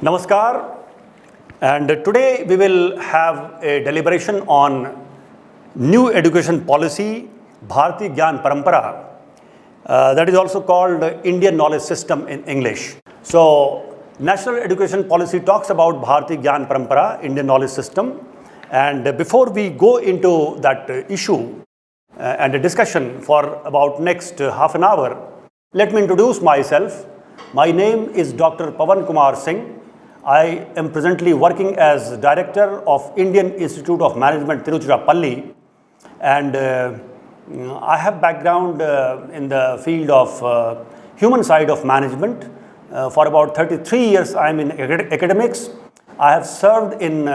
Namaskar, and today we will have a deliberation on new education policy, Bhartiya Gyan Parampara, that is also called Indian knowledge system in English. So, national education policy talks about Bhartiya Gyan Parampara, Indian knowledge system, and before we go into that issue and a discussion for about next half an hour, let me introduce myself. My name is Dr. Pawan Kumar Singh. I am presently working as Director of Indian Institute of Management, Tiruchirappalli, and I have background in the field of human side of management. For about 33 years, I am in academics. I have served in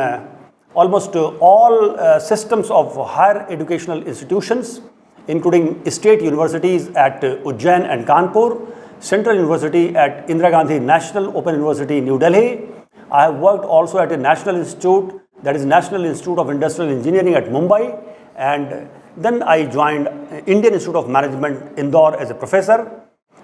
almost all systems of higher educational institutions, including state universities at Gyan and Kanpur, Central University at Indira Gandhi National Open University, New Delhi. I have worked also at a national institute, that is National Institute of Industrial Engineering at Mumbai, and then I joined Indian Institute of Management, Indore, as a professor.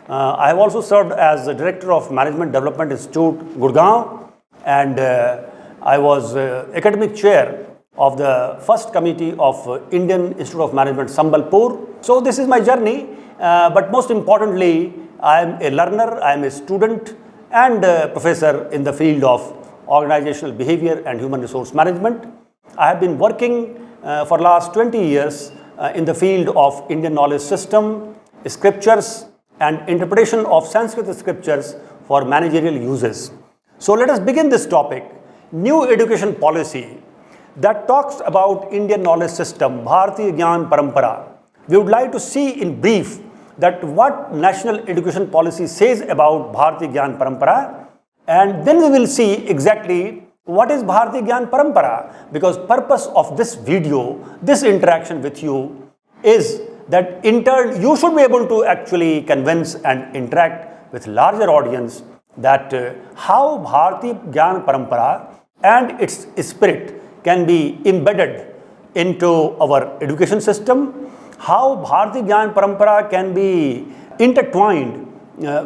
I have also served as the Director of Management Development Institute, Gurgaon, and I was academic chair of the first committee of Indian Institute of Management, Sambalpur. So this is my journey, but most importantly, I am a learner, I am a student and a professor in the field of organizational behavior and human resource management. I have been working for last 20 years in the field of Indian knowledge system, scriptures and interpretation of Sanskrit scriptures for managerial uses. So let us begin this topic, new education policy that talks about Indian knowledge system, Bhartiya Gyan Parampara. We would like to see in brief that what national education policy says about Bhartiya Gyan Parampara, and then we will see exactly what is Bhartiya Gyan Parampara, because purpose of this video, this interaction with you is that in turn you should be able to actually convince and interact with larger audience that how Bhartiya Gyan Parampara and its spirit can be embedded into our education system, how Bhartiya Gyan Parampara can be intertwined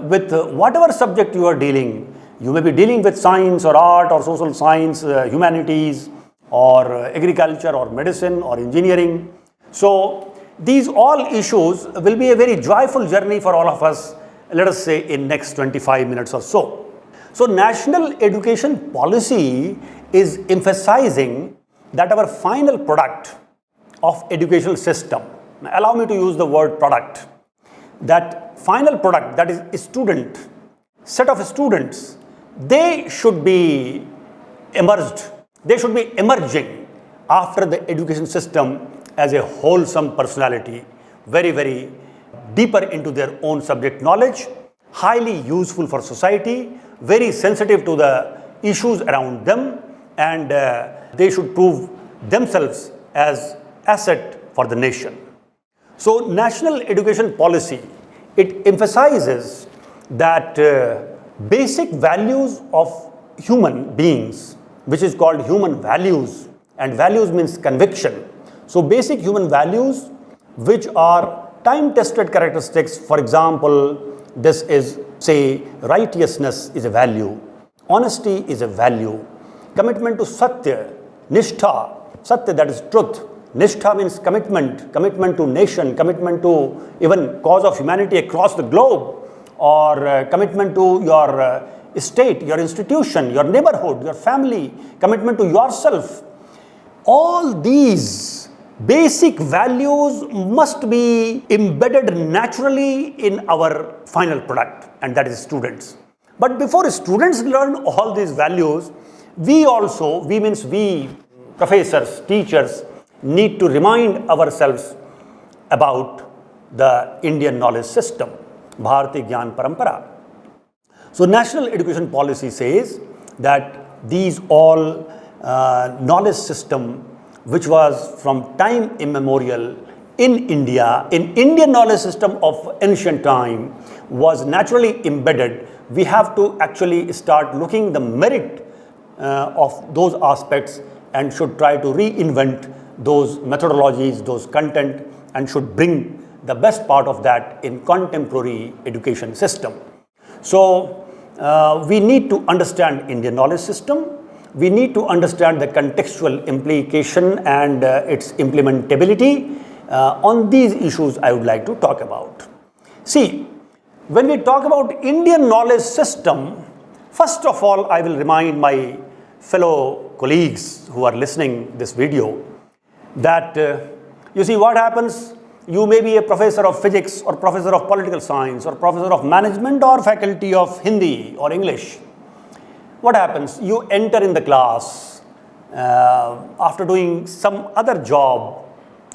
with whatever subject you are dealing. You may be dealing with science or art or social science, humanities or agriculture or medicine or engineering. So these all issues will be a very joyful journey for all of us, let us say in next 25 minutes or so. So national education policy is emphasizing that our final product of educational system, allow me to use the word product, that final product, that is a student, set of students, they should be emerged, they should be emerging after the education system as a wholesome personality, very, very deeper into their own subject knowledge, highly useful for society, very sensitive to the issues around them, and they should prove themselves as asset for the nation. So national education policy, it emphasizes that basic values of human beings, which is called human values, and values means conviction. So basic human values which are time-tested characteristics, for example, this is, say, righteousness is a value, honesty is a value, commitment to satya, nishtha, satya, that is truth, nishtha means commitment, commitment to nation, commitment to even cause of humanity across the globe, or commitment to your state, your institution, your neighborhood, your family, commitment to yourself. All these basic values must be embedded naturally in our final product, and that is students. But before students learn all these values, we professors, teachers, need to remind ourselves about the Indian knowledge system, Bhartiya Gyan Parampara. So national education policy says that these all knowledge system which was from time immemorial in India, in Indian knowledge system of ancient time, was naturally embedded. We have to actually start looking the merit of those aspects and should try to reinvent those methodologies, those content, and should bring the best part of that in contemporary education system. So we need to understand Indian knowledge system. We need to understand the contextual implication and its implementability. On these issues, I would like to talk about. See, when we talk about Indian knowledge system, first of all, I will remind my fellow colleagues who are listening this video that you see what happens. You may be a professor of physics or professor of political science or professor of management or faculty of Hindi or English. What happens? You enter in the class after doing some other job.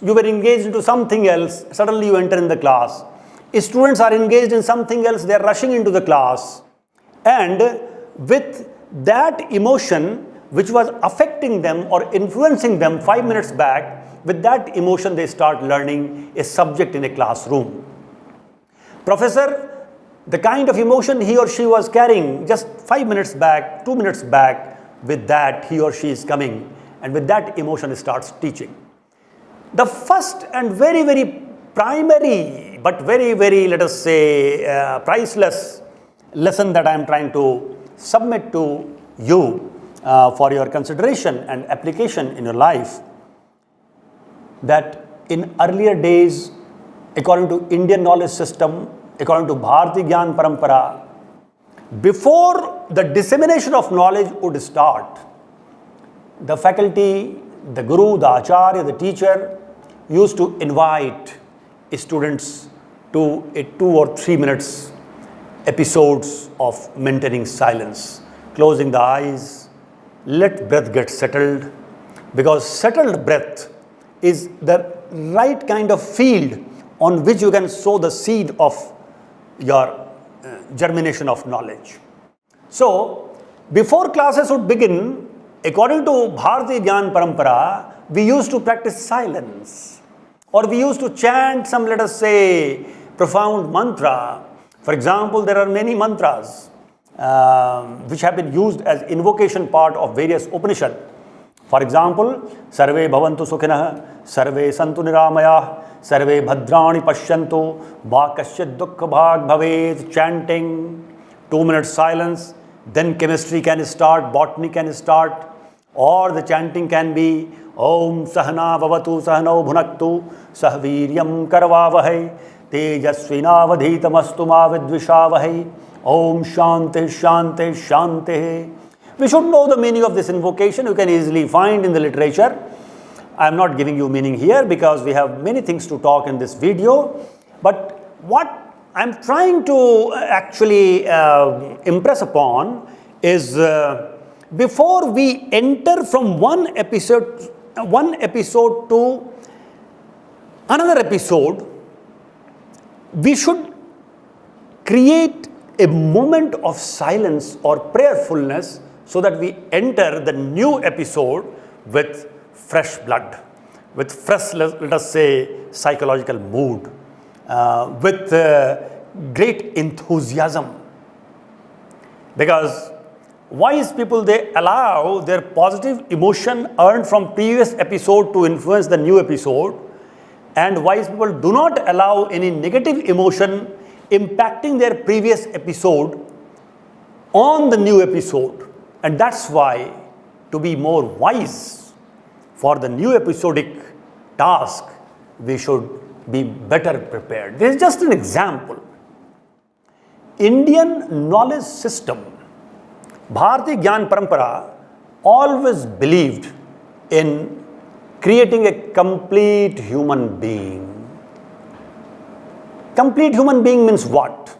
You were engaged into something else. Suddenly you enter in the class. Students are engaged in something else. They are rushing into the class. And with that emotion which was affecting them or influencing them 5 minutes back, with that emotion they start learning a subject in a classroom. Professor, the kind of emotion he or she was carrying just 5 minutes back, 2 minutes back, with that he or she is coming and with that emotion starts teaching. The first and very, very primary but very, very, let us say, priceless lesson that I am trying to submit to you for your consideration and application in your life, that in earlier days, according to Indian knowledge system, according to Bhartiya Gyan Parampara, before the dissemination of knowledge would start, the faculty, the guru, the acharya, the teacher used to invite students to a 2 or 3 minutes episodes of maintaining silence, closing the eyes, let breath get settled, because settled breath is the right kind of field on which you can sow the seed of your germination of knowledge. So, before classes would begin, according to Bhartiya Gyan Parampara, we used to practice silence, or we used to chant some, let us say, profound mantra. For example, there are many mantras which have been used as invocation part of various Upanishads. For example, Sarve Bhavantu Sukhinah, Sarve Santu Niramaya, Sarve Bhadrani Pashyantu, Bhakasyat Dukkha Bhag Bhavet, chanting, 2 minutes silence, then chemistry can start, botany can start, or the chanting can be Om Sahana Bhavatu Sahanau Bhunaktu Sahviryam Karavavahai Tejasvinavadhitamastu ma vidvishavahai Om Shanti Shanti Shanti. We should know the meaning of this invocation. You can easily find in the literature. I am not giving you meaning here because we have many things to talk in this video. But what I am trying to actually impress upon is before we enter from one episode to another episode, we should create a moment of silence or prayerfulness so that we enter the new episode with fresh blood, with fresh, let us say, psychological mood, with great enthusiasm. Because wise people, they allow their positive emotion earned from previous episode to influence the new episode, and wise people do not allow any negative emotion impacting their previous episode on the new episode. And that's why, to be more wise for the new episodic task, we should be better prepared. This is just an example. Indian knowledge system, Bhartiya Gyan Parampara, always believed in creating a complete human being. Complete human being means what?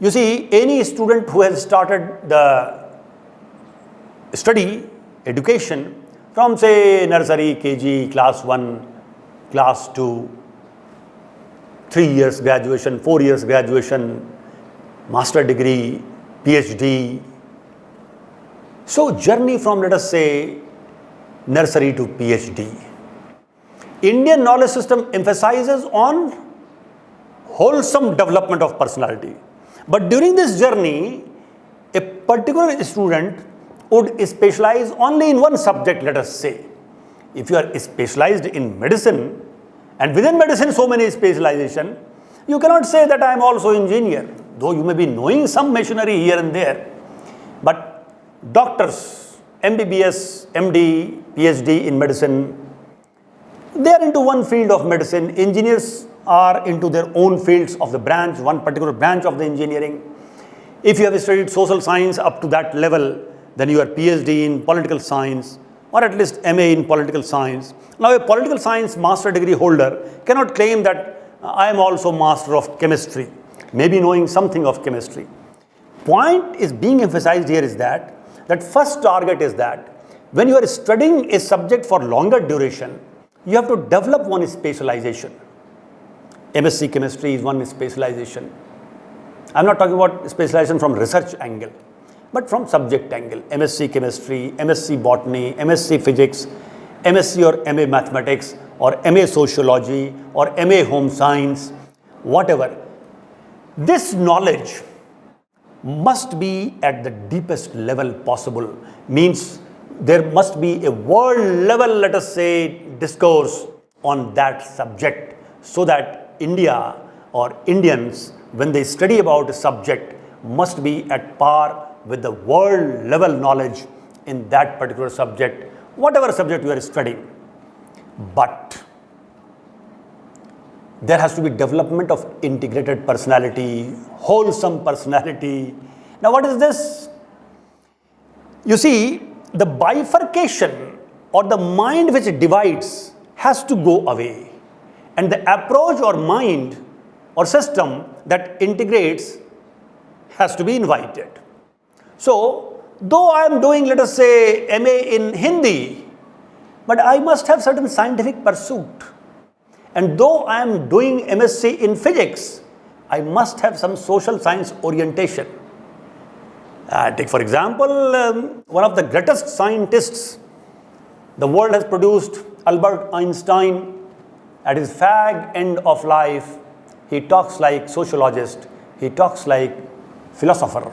You see, any student who has started the study, education, from say nursery, KG, class 1, class 2, 3 years graduation, 4 years graduation, master degree, PhD. So journey from, let us say, nursery to PhD. Indian knowledge system emphasizes on wholesome development of personality. But during this journey, a particular student would specialize only in one subject, let us say. If you are specialized in medicine, and within medicine so many specialization, you cannot say that I am also engineer. though you may be knowing some machinery here and there, but doctors, MBBS, MD, PhD in medicine, they are into one field of medicine. Engineers are into their own fields of the branch, one particular branch of the engineering. If you have studied social science up to that level, then you are PhD in political science, or at least MA in political science. Now, a political science master degree holder cannot claim that I am also master of chemistry, maybe knowing something of chemistry. Point is being emphasized here is that first target is that when you are studying a subject for longer duration, you have to develop one specialization. MSc chemistry is one specialization. I'm not talking about specialization from research angle, but from subject angle. MSc chemistry, MSc botany, MSc physics, MSc or MA mathematics, or MA sociology, or MA home science, whatever. This knowledge must be at the deepest level possible. Means there must be a world level, let us say, discourse on that subject, so that India or Indians, when they study about a subject, must be at par with the world level knowledge in that particular subject, whatever subject you are studying. But there has to be development of integrated personality, wholesome personality. Now, what is this? You see, the bifurcation or the mind which divides has to go away, and the approach or mind or system that integrates has to be invited. So, though I am doing, let us say, MA in Hindi, but I must have certain scientific pursuit. And though I am doing MSc in physics, I must have some social science orientation. Take for example, one of the greatest scientists the world has produced, Albert Einstein. At his fag end of life, he talks like sociologist, he talks like philosopher,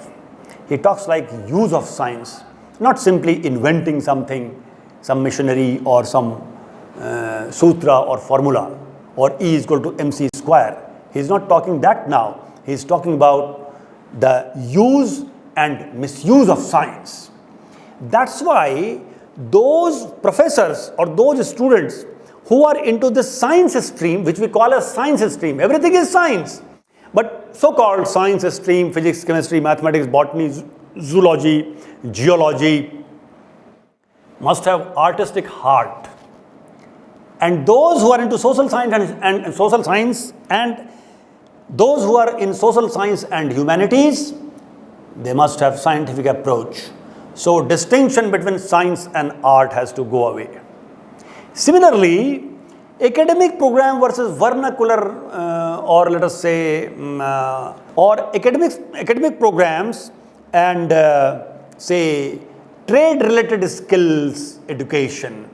he talks like use of science, not simply inventing something, some machinery or some sutra or formula, or E is equal to MC square. He is not talking that now. He is talking about the use and misuse of science. That's why those professors or those students who are into this science stream, which we call as science stream, everything is science, but so-called science stream, physics, chemistry, mathematics, botany, zoology, geology, must have artistic heart. And those who are into social science and social science, and those who are in social science and humanities, they must have scientific approach. So distinction between science and art has to go away. Similarly, academic program versus vernacular or let us say or academic programs and say trade related skills education,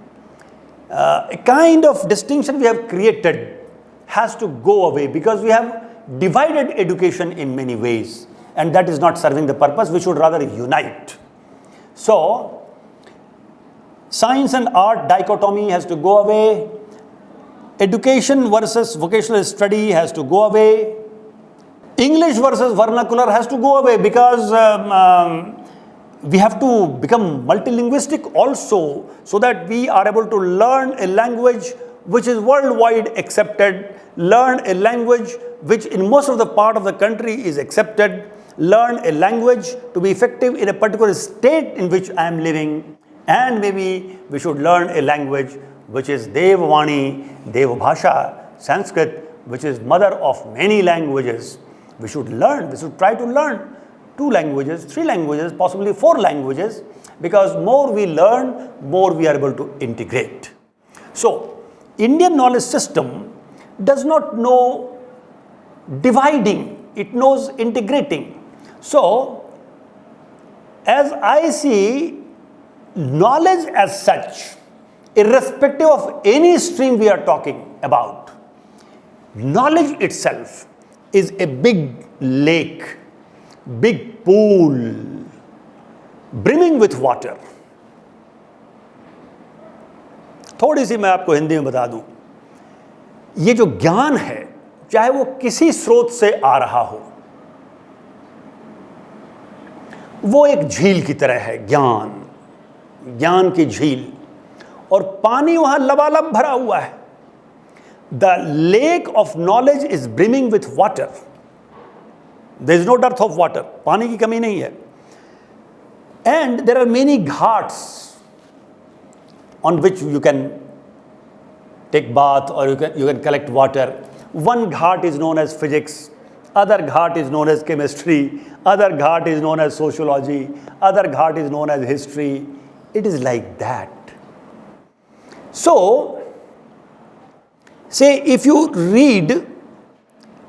a kind of distinction we have created has to go away, because we have divided education in many ways, and that is not serving the purpose. We should rather unite. So science and art dichotomy has to go away. Education versus vocational study has to go away. English versus vernacular has to go away, because we have to become multilinguistic also, so that we are able to learn a language which is worldwide accepted, learn a language which in most of the part of the country is accepted, learn a language to be effective in a particular state in which I am living, and maybe we should learn a language which is Devavani, Devabhasha, Sanskrit, which is mother of many languages. We should learn, we should try to learn 2 languages, 3 languages, possibly 4 languages, because more we learn, more we are able to integrate. So, Indian knowledge system does not know dividing, it knows integrating. So, as I see, knowledge as such, irrespective of any stream we are talking about, knowledge itself is a big lake, big pool, brimming with water. थोड़ी सी मैं आपको हिंदी में बता दूं, ये जो ज्ञान है, चाहे वो किसी स्रोत से आ रहा हो, वो एक झील की तरह है, ज्ञान, ज्ञान की झील, और पानी वहां लबालब भरा हुआ है. The lake of knowledge is brimming with water. There is no depth of water, पानी की कमी नहीं है. And there are many ghats on which you can take bath or you can collect water. One ghat is known as physics, other ghat is known as chemistry, other ghat is known as sociology, other ghat is known as history. It is like that. So, say if you read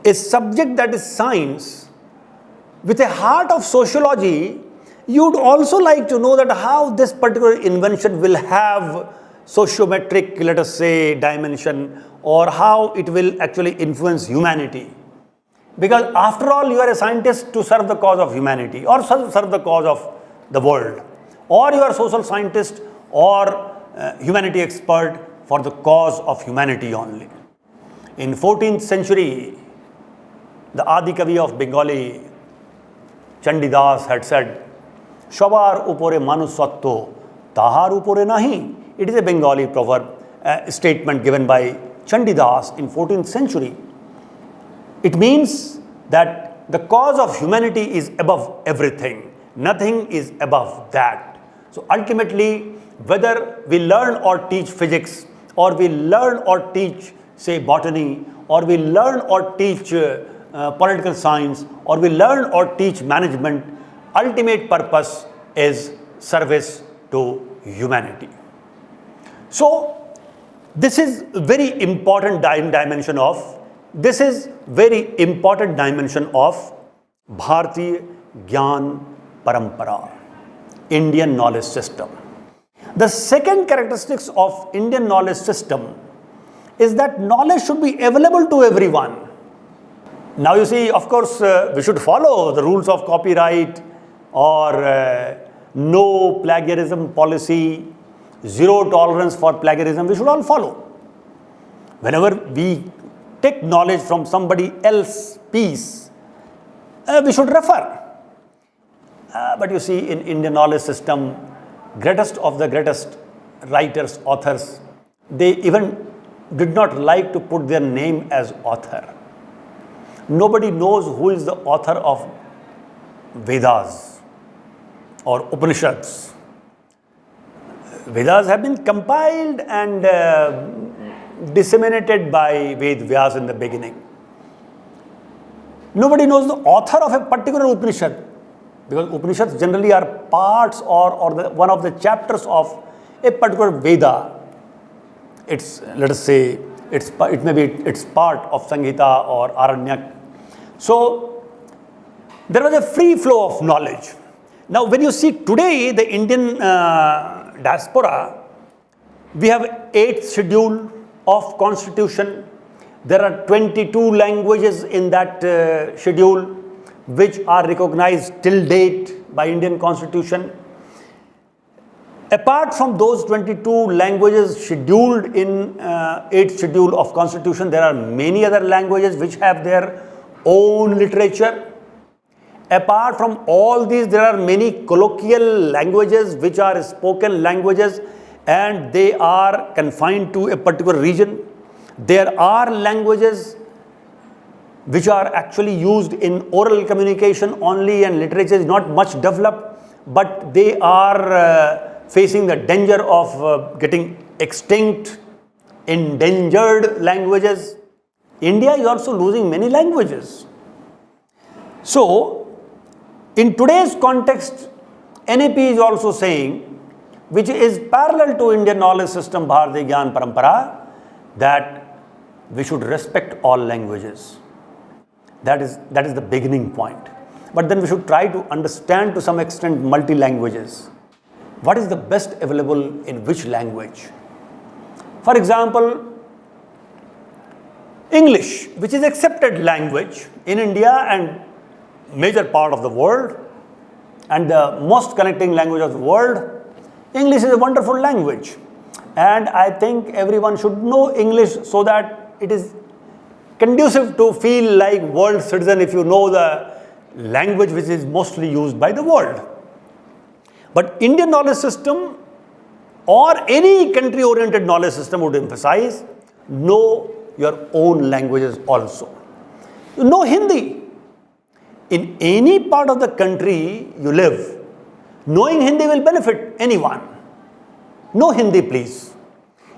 a subject that is science with a heart of sociology, you'd also like to know that how this particular invention will have sociometric, let us say, dimension, or how it will actually influence humanity. Because after all, you are a scientist to serve the cause of humanity, or serve the cause of the world, or you are a social scientist or humanity expert for the cause of humanity only. In 14th century, the Adi Kavi of Bengali, Chandidas, had said, "Shabar upore manusatto, tahar upore nahi." It is a Bengali proverb, statement given by Chandidas in 14th century. It means that the cause of humanity is above everything. Nothing is above that. So ultimately, whether we learn or teach physics, or we learn or teach, say, botany, or we learn or teach political science, or we learn or teach management, ultimate purpose is service to humanity. So this is very important dimension of Bhartiya Gyan Parampara, Indian knowledge system. The second characteristics of Indian knowledge system is that knowledge should be available to everyone. Now you see, of course, we should follow the rules of copyright, or no plagiarism policy, zero tolerance for plagiarism. We should all follow. Whenever we take knowledge from somebody else's piece, we should refer. But you see, in Indian knowledge system, greatest of the greatest writers, authors, they even did not like to put their name as author. Nobody knows who is the author of Vedas or Upanishads. Vedas have been compiled and disseminated by Ved Vyas in the beginning. Nobody knows the author of a particular Upanishad, because Upanishads generally are parts or one of the chapters of a particular Veda. It's, let us say, it may be it's part of Samhita or Aranyak. So there was a free flow of knowledge. Now when you see today the Indian diaspora, we have 8th schedule of constitution. There are 22 languages in that schedule which are recognized till date by Indian constitution. Apart from those 22 languages scheduled in 8th schedule of constitution, there are many other languages which have their own literature. Apart from all these, there are many colloquial languages which are spoken languages, and they are confined to a particular region. There are languages which are actually used in oral communication only, and literature is not much developed, but they are facing the danger of getting extinct, endangered languages. India is also losing many languages. So in today's context, NAP is also saying, which is parallel to Indian knowledge system Bhartiya Gyan Parampara, that we should respect all languages. That is the beginning point. But then we should try to understand to some extent multi-languages. What is the best available in which language? For example, English, which is accepted language in India and major part of the world, and the most connecting language of the world. English is a wonderful language, and I think everyone should know English so that it is conducive to feel like world citizen if you know the language which is mostly used by the world. But Indian knowledge system or any country-oriented knowledge system would emphasize know your own languages also. Know Hindi. In any part of the country you live, knowing Hindi will benefit anyone. Know Hindi, please.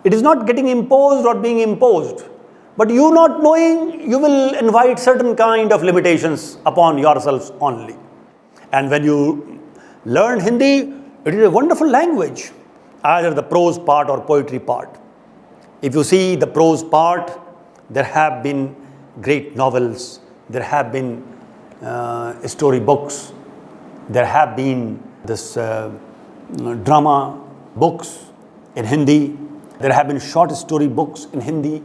It is not getting imposed or being imposed. But you not knowing, you will invite certain kind of limitations upon yourselves only. And when you learn Hindi, it is a wonderful language, either the prose part or poetry part. If you see the prose part, there have been great novels, there have been story books, there have been this drama books in Hindi, there have been short story books in Hindi,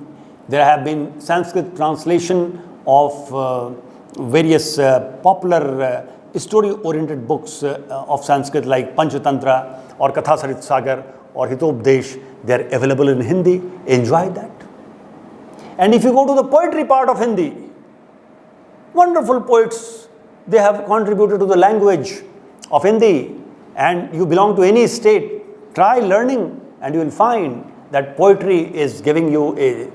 there have been Sanskrit translation of various popular story-oriented books of Sanskrit like Panchatantra or Katha Sarit Sagar or Hitopdesh. They are available in Hindi. Enjoy that. And if you go to the poetry part of Hindi, wonderful poets, they have contributed to the language of Hindi. And you belong to any state, try learning and you will find that poetry is giving you a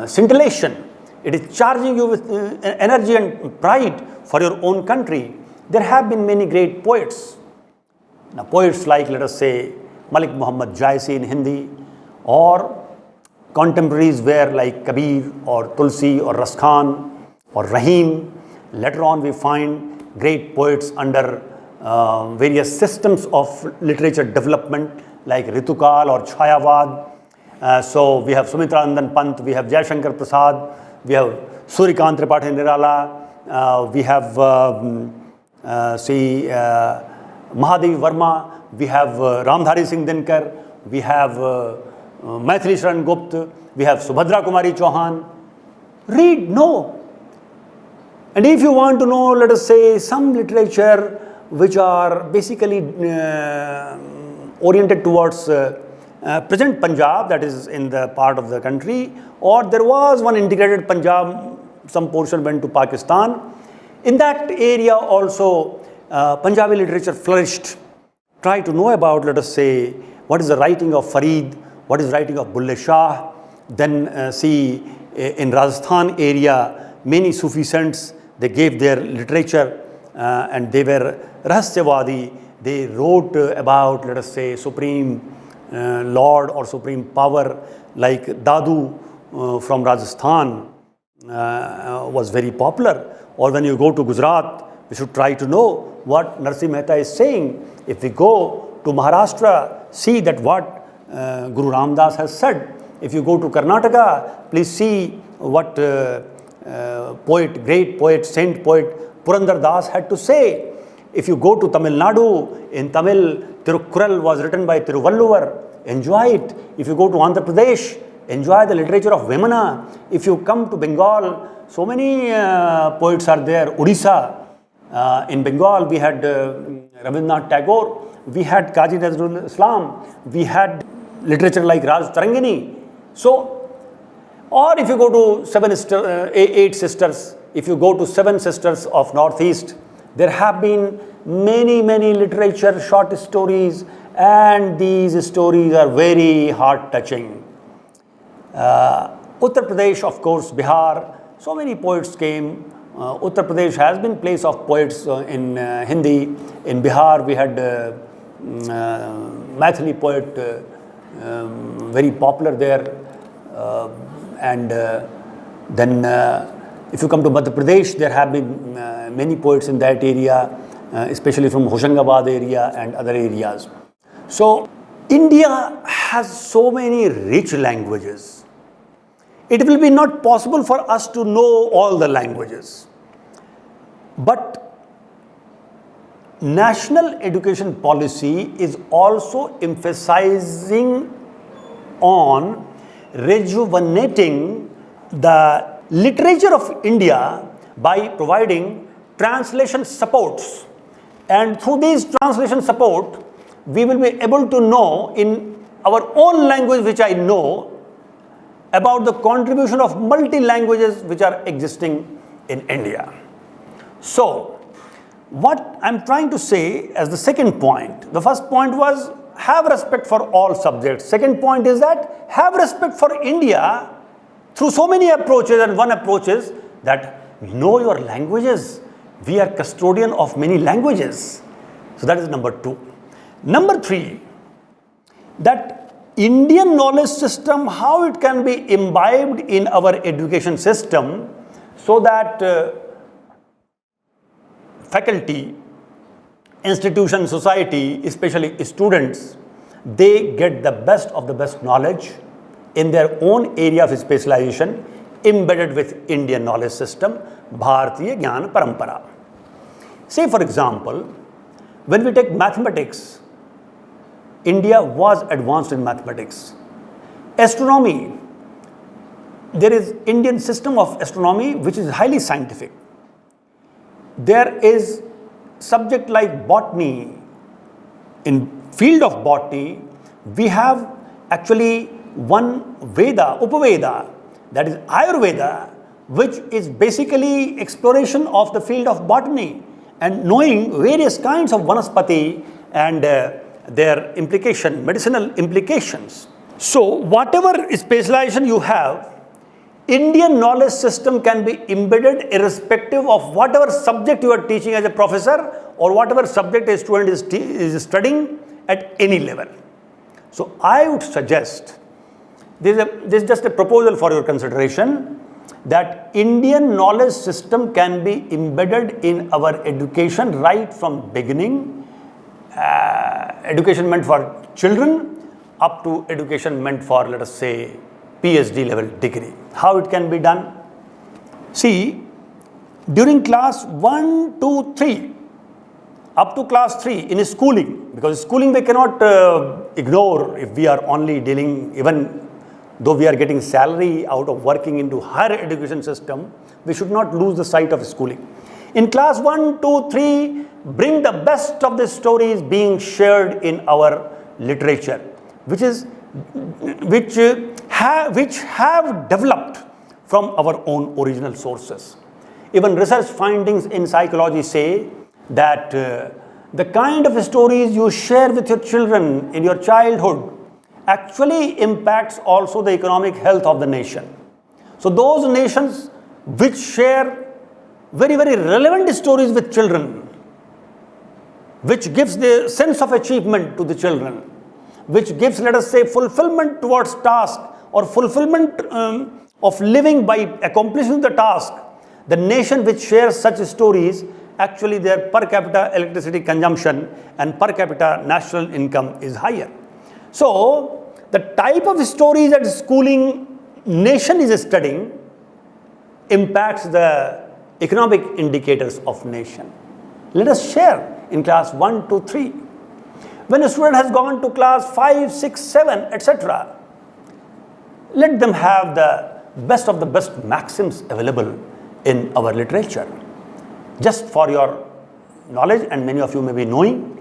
scintillation. It is charging you with energy and pride for your own country. There have been many great poets. Now, poets like, let us say, Malik Muhammad Jaisi in Hindi, or contemporaries were like Kabir or Tulsi or Raskhan or Rahim. Later on, we find great poets under various systems of literature development like Ritukal or Chayavad. So we have Sumitra Nandan Pant, we have Jayashankar Prasad, we have Surikant Tripathi Nirala, we have Mahadevi Verma, we have Ramdhari Singh Dinkar, we have Maithili Sharan Gupt, we have Subhadra Kumari Chauhan. Read, know. And if you want to know, let us say, some literature which are basically oriented towards present Punjab, that is in the part of the country, or there was one integrated Punjab, some portion went to Pakistan. In that area also, Punjabi literature flourished. Try to know about, let us say, what is the writing of Farid, what is the writing of Bulle Shah. Then see in Rajasthan area, many Sufi saints, they gave their literature and they were Rahasyavadi. They wrote about, let us say, Supreme Lord or Supreme Power, like Dadu from Rajasthan was very popular. Or when you go to Gujarat, we should try to know what Narsi Mehta is saying. If we go to Maharashtra, see that what Guru Ramdas has said. If you go to Karnataka, please see what poet, great poet, saint poet Purandar Das had to say. If you go to Tamil Nadu, in Tamil, Tirukkural was written by Tiruvalluvar. Enjoy it. If you go to Andhra Pradesh, enjoy the literature of Vemana. If you come to Bengal, so many poets are there. Odisha, in Bengal, we had Rabindranath Tagore, we had Kazi Nazrul Islam, we had literature like Raj Tarangini. So, or if you go to eight sisters, if you go to seven sisters of Northeast, there have been many literature, short stories, and these stories are very heart-touching. Uttar Pradesh, of course, Bihar, so many poets came. Uttar Pradesh has been place of poets in Hindi. In Bihar, we had Maithili poet, very popular there. Then if you come to Madhya Pradesh, there have been many poets in that area, especially from Hoshangabad area and other areas. So, India has so many rich languages. It will be not possible for us to know all the languages. But national education policy is also emphasizing on rejuvenating the literature of India by providing translation supports. And through these translation support, we will be able to know in our own language, which I know, about the contribution of multi-languages which are existing in India. So, What I'm trying to say as the second point, the first point was have respect for all subjects. Second point is that have respect for India through so many approaches, and one approach is that know your languages. We are custodian of many languages. So that is number 2. Number 3, that Indian knowledge system, how it can be imbibed in our education system so that faculty, institution, society, especially students, they get the best of the best knowledge in their own area of specialization embedded with Indian knowledge system, Bhartiya Gyan Parampara. Say for example, when we take mathematics, India was advanced in mathematics. Astronomy, there is Indian system of astronomy which is highly scientific. There is subject like botany. In field of botany, we have actually one Veda, Upaveda, that is Ayurveda, which is basically exploration of the field of botany and knowing various kinds of vanaspati and their implication, medicinal implications. So whatever specialization you have, Indian knowledge system can be embedded irrespective of whatever subject you are teaching as a professor or whatever subject a student is studying at any level. So I would suggest, this is just a proposal for your consideration, that Indian knowledge system can be embedded in our education right from beginning, education meant for children up to education meant for, let us say, PhD level degree. How it can be done? See, during class 1, 2, 3, up to class 3 in schooling, because schooling we cannot ignore if we are only dealing, even though we are getting salary out of working into higher education system, we should not lose the sight of schooling. In class 1, 2, 3, bring the best of the stories being shared in our literature, which have developed from our own original sources. Even research findings in psychology say that the kind of stories you share with your children in your childhood actually impacts also the economic health of the nation. So those nations which share very, very relevant stories with children, which gives the sense of achievement to the children, which gives, let us say, fulfillment towards task or fulfillment of living by accomplishing the task, the nation which shares such stories, actually their per capita electricity consumption and per capita national income is higher. So the type of stories that schooling nation is studying impacts the economic indicators of nation. Let us share in class 1, 2, 3. When a student has gone to class 5, 6, 7, etc., let them have the best of the best maxims available in our literature. Just for your knowledge, and many of you may be knowing,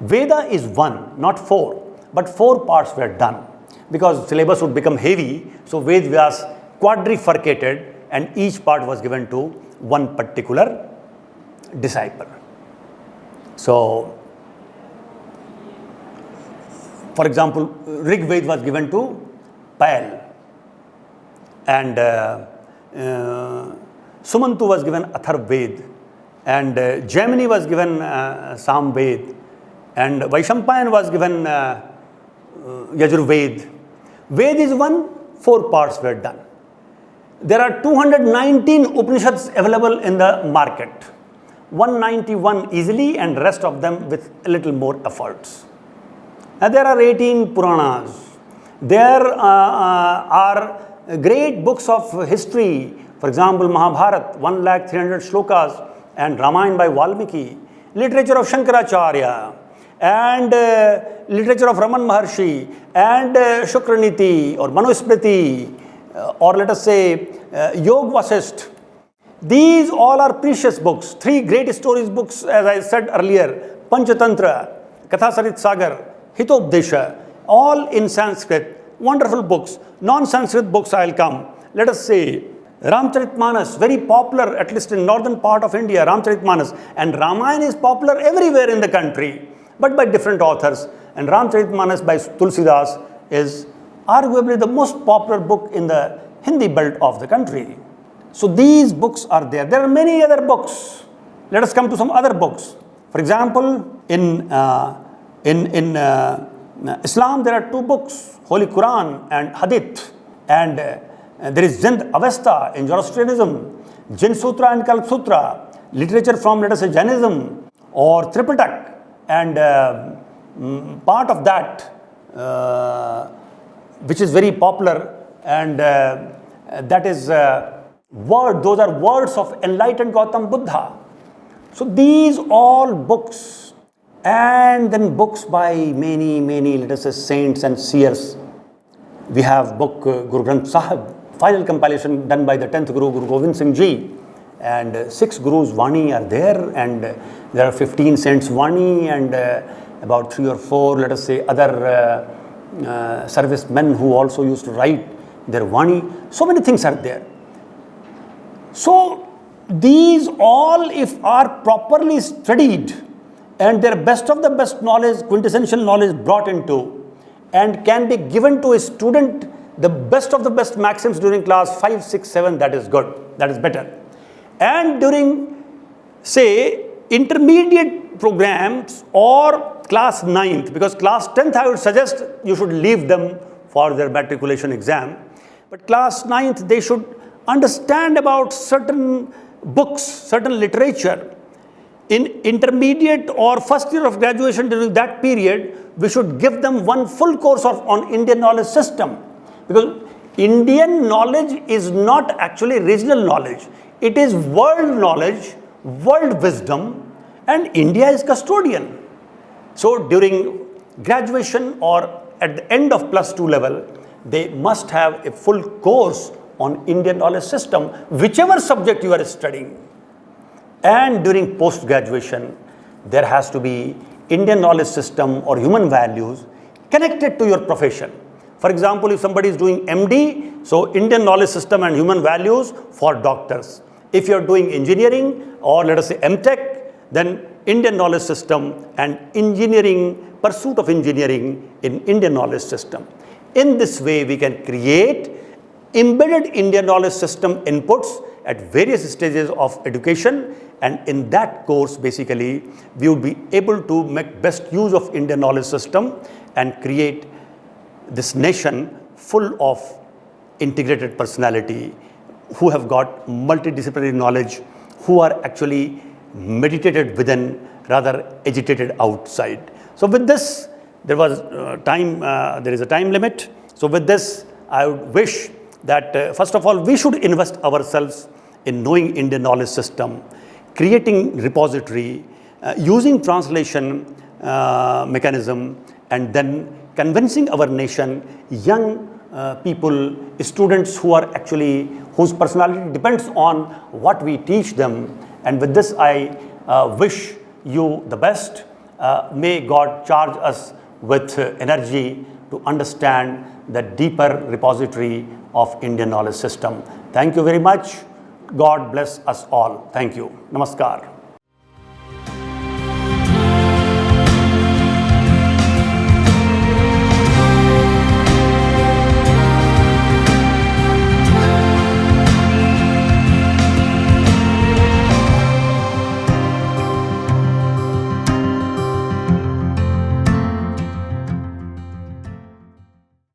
Veda is 1, not 4, but 4 parts were done. Because syllabus would become heavy, so Ved was quadrifurcated and each part was given to one particular disciple. So, for example, Rig Ved was given to Pael, and Sumantu was given Atharv Ved, and Jaimini was given Sam Ved, and Vaishampayan was given Yajur Ved. Ved is 1, 4 parts were done. There are 219 Upanishads available in the market. 191 easily and rest of them with a little more efforts. And there are 18 Puranas. There are great books of history. For example, Mahabharata, 1,300,000 shlokas, and Ramayana by Valmiki. Literature of Shankaracharya, and literature of Raman Maharshi, and Shukraniti or Manusmriti, or let us say Yog Vasisht. These all are precious books. 3 great stories books, as I said earlier, Panchatantra, Kathasarit Sagar, Hitopdesha, all in Sanskrit. Wonderful books. Non-Sanskrit books I'll come. Let us say Ramcharitmanas, very popular, at least in northern part of India, Ramcharitmanas. And Ramayana is popular everywhere in the country, but by different authors. And Ramcharitmanas by Tulsidas is arguably the most popular book in the Hindi belt of the country. So these books are there. There are many other books. Let us come to some other books. For example, in Islam, there are two books, Holy Quran and Hadith. And there is Zind Avesta in Zoroastrianism, Jin Sutra and Kalp Sutra, literature from, let us say, Jainism or Tripitak. And part of that, which is very popular, and that is those are words of enlightened Gautam Buddha. So these all books, and then books by many, let us say, saints and seers. We have book Guru Granth Sahib, final compilation done by the 10th Guru, Guru Gobind Singh Ji. And 6 Gurus Vani are there, and there are 15 saints Vani, and about 3 or 4, let us say, other servicemen who also used to write their Vani. So many things are there. So these all, if are properly studied, and their best of the best knowledge, quintessential knowledge brought into, and can be given to a student, the best of the best maxims during class 5, 6, 7, that is good, that is better. And during, say, intermediate programs or class 9th, because class 10th I would suggest you should leave them for their matriculation exam. But class 9th, they should understand about certain books, certain literature. In intermediate or first year of graduation, during that period, we should give them one full course on Indian knowledge system. Because Indian knowledge is not actually regional knowledge. It is world knowledge, world wisdom, and India is custodian. So during graduation or at the end of plus 2 level, they must have a full course on Indian knowledge system, whichever subject you are studying. And during post-graduation, there has to be Indian knowledge system or human values connected to your profession. For example, if somebody is doing MD, so Indian knowledge system and human values for doctors. If you are doing engineering or let us say MTech, then Indian knowledge system and engineering, pursuit of engineering in Indian knowledge system. In this way, we can create embedded Indian knowledge system inputs at various stages of education, and in that course basically we would be able to make best use of Indian knowledge system and create this nation full of integrated personality who have got multidisciplinary knowledge, who are actually meditated within rather agitated outside. So with this, there was there is a time limit. So with this, I would wish that first of all, we should invest ourselves in knowing Indian knowledge system, creating repository, using translation mechanism, and then convincing our nation, young people, students who are actually, whose personality depends on what we teach them. And with this, I wish you the best. May God charge us with energy to understand the deeper repository of Indian knowledge system. Thank you very much. God bless us all. Thank you. Namaskar.